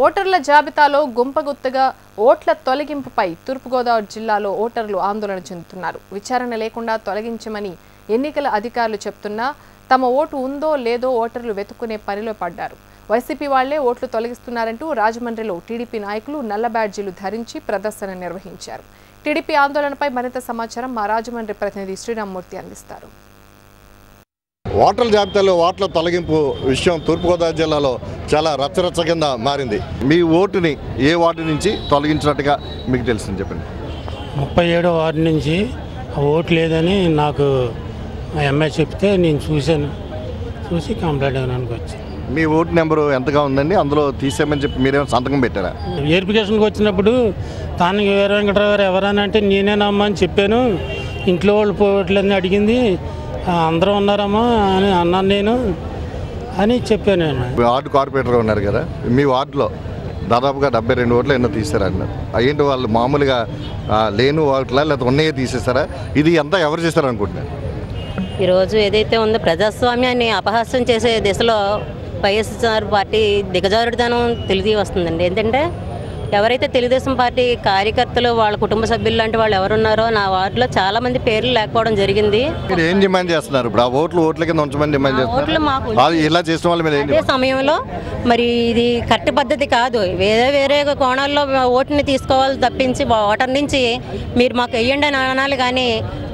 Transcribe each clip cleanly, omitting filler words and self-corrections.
ఓటర్ల జాబితాలో గుంపగుత్తగా ఓట్ల తొలగింపుపై తూర్పుగోదావరి జిల్లాలో ఓటర్లు ఆందోళన చెందుతున్నారు. విచారణ లేకుండా తొలగించమని ఎన్నికల అధికారులు చెప్తున్నా తమ ఓటు ఉందో లేదో ఓటర్లు వెతుక్కునే పనిలో పడ్డారు. వైసీపీ వాళ్లే ఓట్లు తొలగిస్తున్నారంటూ రాజమండ్రిలో టీడీపీ నాయకులు నల్ల బ్యాడ్జీలు ధరించి ప్రదర్శన నిర్వహించారు. టీడీపీ ఆందోళనపై మరింత సమాచారం మా రాజమండ్రి ప్రతినిధి శ్రీరామ్మూర్తి అందిస్తారు. ఓటర్ల జాబితాలో ఓట్ల తొలగింపు విషయం తూర్పుగోదావరి జిల్లాలో చాలా రచ్చరచ్చ కింద మారింది. మీ ఓటుని ఏ వార్డు నుంచి తొలగించినట్టుగా మీకు తెలిసింది చెప్పండి. 37వ వార్డు నుంచి ఓటు లేదని నాకు ఎంఐ చెప్తే నేను చూసి కంప్లైంట్ ఇవ్వడానికి వచ్చాను. మీ ఓటు నెంబరు ఎంతగా ఉందండి? అందులో తీసేయమని చెప్పి మీరేమో సంతకం పెట్టారా? వెరిఫికేషన్కి వచ్చినప్పుడు తానికి వీర వెంకటరావు గారు ఎవరని అంటే నేనేనమ్మా అని చెప్పాను. ఇంట్లో వాళ్ళు పోవట్లేదని అడిగింది. అందరూ ఉన్నారమ్మా అని అన్నాను నేను అని చెప్పాను. వార్డు కార్పొరేటర్ ఉన్నారు కదా, మీ వార్డులో దాదాపుగా 72 ఓట్లు ఎన్నో తీసారన్నారు. ఏంటి వాళ్ళు మామూలుగా లేని ఓట్లా లేకపోతే ఉన్నాయే తీసేస్తారా? ఇది అంతా ఎవరు చేస్తారు అనుకుంటున్నారు? ఈరోజు ఏదైతే ఉందో ప్రజాస్వామ్యాన్ని అపహాస్యం చేసే దిశలో వైఎస్ఆర్ పార్టీ దిగజారుడుతనం తెలియ వస్తుందండి. ఏంటంటే ఎవరైతే తెలుగుదేశం పార్టీ కార్యకర్తలు వాళ్ళ కుటుంబ సభ్యులు లాంటి వాళ్ళు ఎవరున్నారో నా వార్డులో చాలా మంది పేర్లు లేకపోవడం జరిగింది. ఏం డిమాండ్ చేస్తున్నారు ఇప్పుడు? ఓట్ల కింద ఉంచమని డిమాండ్ చేస్తున్నారు. ఇలా చేసిన వాళ్ళ మీద అదే సమయంలో మరి ఇది కరెక్ట్ పద్ధతి కాదు. వేరే కోణాల్లో ఓటుని తీసుకోవాలి తప్పించి ఓటర్ నుంచి మీరు మాకు వెయ్యండి అని అనాలి, కానీ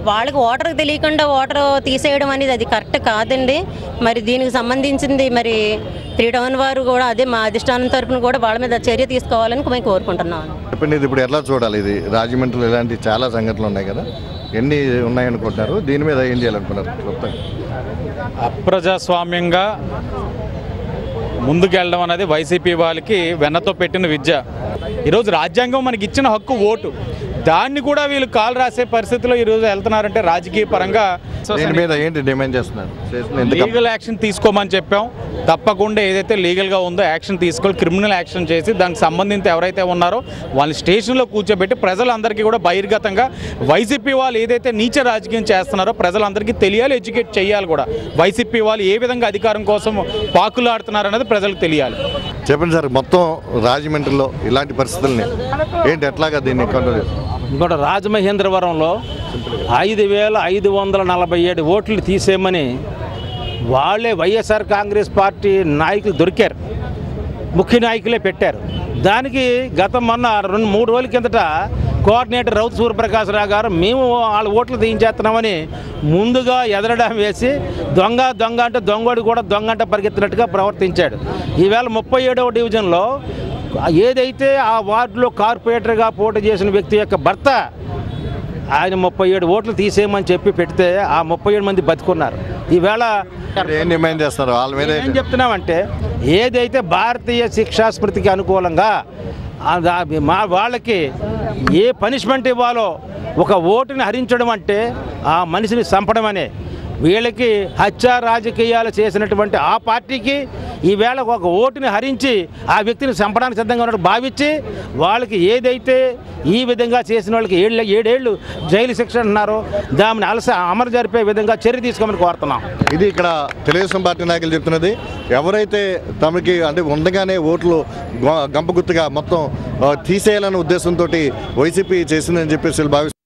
వాళ్ళకి ఓటర్కి తెలియకుండా ఓటర్ తీసేయడం అనేది అది కరెక్ట్ కాదండి. మరి దీనికి సంబంధించింది మరి 3 టౌన్ వారు కూడా అదే మా అధిష్టానం తరఫున కూడా వాళ్ళ మీద చర్య తీసుకోవాలని మేము కోరుకుంటున్నాం. చెప్పండి, ఇది ఇప్పుడు ఎట్లా చూడాలి? ఇది రాజమండ్రిలో ఇలాంటి చాలా సంఘటనలు ఉన్నాయి కదా, ఎన్ని ఉన్నాయనుకుంటున్నారు? దీని మీద ఏం చేయాలనుకున్నారు? అప్రజాస్వామ్యంగా ముందుకెళ్ళడం అనేది వైసీపీ వాళ్ళకి వెన్నతో పెట్టిన విద్య. ఈరోజు రాజ్యాంగం మనకి ఇచ్చిన హక్కు ఓటు, దాన్ని కూడా వీళ్ళు కాలు రాసే పరిస్థితిలో ఈరోజు వెళ్తున్నారంటే రాజకీయ పరంగా లీగల్ యాక్షన్ తీసుకోమని చెప్పాం. తప్పకుండా ఏదైతే లీగల్గా ఉందో యాక్షన్ తీసుకోవాలి. క్రిమినల్ యాక్షన్ చేసి దానికి సంబంధించి ఎవరైతే ఉన్నారో వాళ్ళని స్టేషన్లో కూర్చోబెట్టి ప్రజలందరికీ కూడా బహిర్గతంగా వైసీపీ వాళ్ళు ఏదైతే నీచ రాజకీయం చేస్తున్నారో ప్రజలందరికీ తెలియాలి, ఎడ్యుకేట్ చేయాలి కూడా. వైసీపీ వాళ్ళు ఏ విధంగా అధికారం కోసం పాకులాడుతున్నారు అనేది ప్రజలకు తెలియాలి. చెప్పండి సార్, మొత్తం రాజమండ్రిలో ఇలాంటి పరిస్థితుల్ని ఏంటి ఎట్లాగా దీన్ని కంట్రోల్? ఇంకోటి రాజమహేంద్రవరంలో 5547 ఓట్లు తీసేయమని వాళ్ళే వైఎస్ఆర్ కాంగ్రెస్ పార్టీ నాయకులు దొరికారు, ముఖ్య నాయకులే పెట్టారు. దానికి మొన్న 2-3 రోజుల కిందట కోఆర్డినేటర్ రౌత్ సూర్యప్రకాశరావు గారు మేము వాళ్ళ ఓట్లు తీయించేస్తున్నామని ముందుగా ఎదరడం వేసి దొంగ అంటే దొంగోడు కూడా దొంగ అంటే పరిగెత్తినట్టుగా ప్రవర్తించాడు. ఈవేళ 37వ డివిజన్లో ఏదైతే ఆ వార్డులో కార్పొరేటర్గా పోటీ చేసిన వ్యక్తి యొక్క భర్త ఆయన 37 ఓట్లు తీసేయమని చెప్పి పెడితే ఆ 37 మంది బతుకున్నారు. ఈవేళ ఏం చెప్తున్నామంటే ఏదైతే భారతీయ శిక్షా స్మృతికి అనుకూలంగా వాళ్ళకి ఏ పనిష్మెంట్ ఇవ్వాలో ఒక ఓటుని హరించడం అంటే ఆ మనిషిని చంపడం అనే, వీళ్ళకి హత్య రాజకీయాలు చేసినటువంటి ఆ పార్టీకి ఈవేళ ఒక ఓటుని హరించి ఆ వ్యక్తిని చంపడానికి సిద్ధంగా ఉన్నట్టు భావించి వాళ్ళకి ఏదైతే ఈ విధంగా చేసిన వాళ్ళకి 7 ఏళ్ళు జైలు శిక్ష అంటున్నారో దాన్ని అమలు జరిపే విధంగా చర్య తీసుకోమని కోరుతున్నాం. ఇది ఇక్కడ తెలుగుదేశం పార్టీ నాయకులు చెప్తున్నది. ఎవరైతే తమకి అంటే ఉండగానే ఓట్లు గంపగుత్తుగా మొత్తం తీసేయాలనే ఉద్దేశంతో వైసీపీ చేసిందని చెప్పేసి భావిస్తున్నారు.